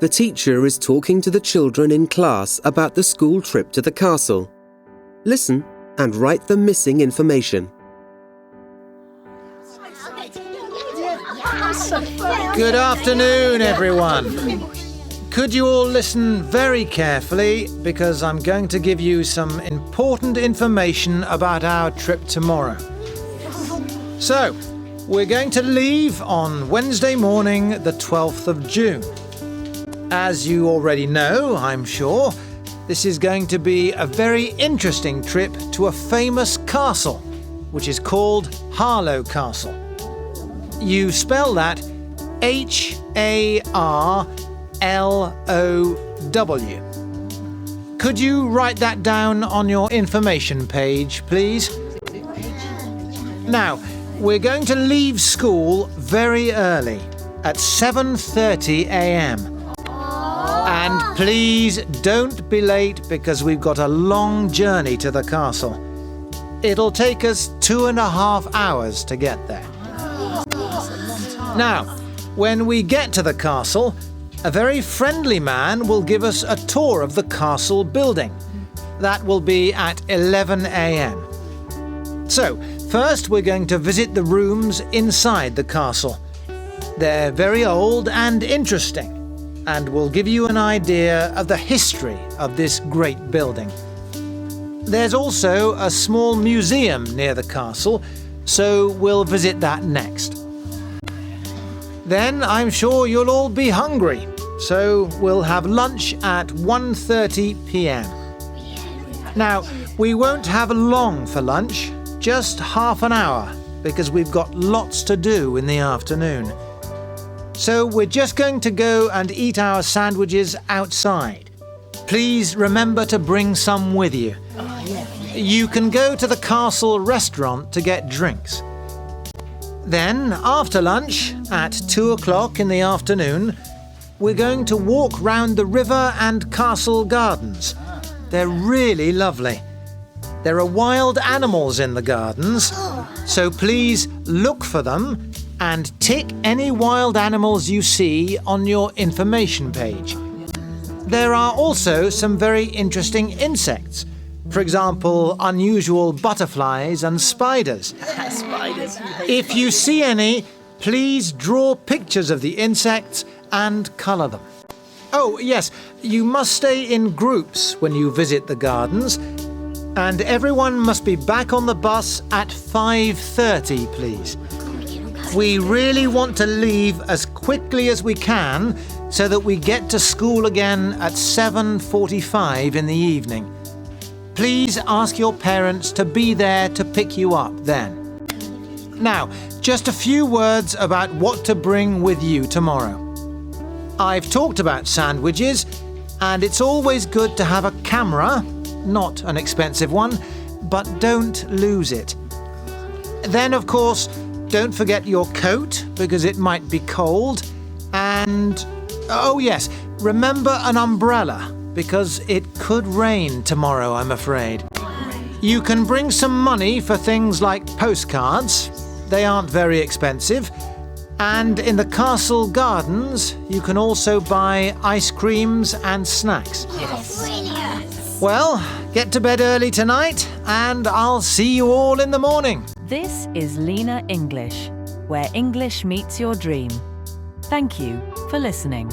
The teacher is talking to the children in class about the school trip to the castle. Listen and write the missing information. Good afternoon, everyone. Could you all listen very carefully because I'm going to give you some important information about our trip tomorrow. So, we're going to leave on Wednesday morning, the 12th of June. As you already know, I'm sure, this is going to be a very interesting trip to a famous castle, which is called Harlow Castle. You spell that Harlow. Could you write that down on your information page, please? Now, we're going to leave school very early, at 7:30 a.m. And please don't be late because we've got a long journey to the castle. It'll take us 2.5 hours to get there. Now, when we get to the castle, a very friendly man will give us a tour of the castle building. That will be at 11 a.m. So, first we're going to visit the rooms inside the castle. They're very old and interesting, and will give you an idea of the history of this great building. There's also a small museum near the castle, so we'll visit that next. Then I'm sure you'll all be hungry, so we'll have lunch at 1:30 p.m. Now, we won't have long for lunch, just half an hour, because we've got lots to do in the afternoon. So we're just going to go and eat our sandwiches outside. Please remember to bring some with you. You can go to the castle restaurant to get drinks. Then, after lunch, at 2 o'clock in the afternoon, we're going to walk round the river and castle gardens. They're really lovely. There are wild animals in the gardens, so please look for them and tick any wild animals you see on your information page. There are also some very interesting insects. For example, unusual butterflies and spiders. If you see any, please draw pictures of the insects and colour them. Oh, yes, you must stay in groups when you visit the gardens, and everyone must be back on the bus at 5:30, please. We really want to leave as quickly as we can so that we get to school again at 7:45 in the evening. Please ask your parents to be there to pick you up then. Now, just a few words about what to bring with you tomorrow. I've talked about sandwiches, and it's always good to have a camera, not an expensive one, but don't lose it. Then, of course, don't forget your coat, because it might be cold. And, oh yes, remember an umbrella, because it could rain tomorrow, I'm afraid. You can bring some money for things like postcards. They aren't very expensive. And in the castle gardens, you can also buy ice creams and snacks. Yes. Well, get to bed early tonight, and I'll see you all in the morning. This is Lena English, where English meets your dream. Thank you for listening.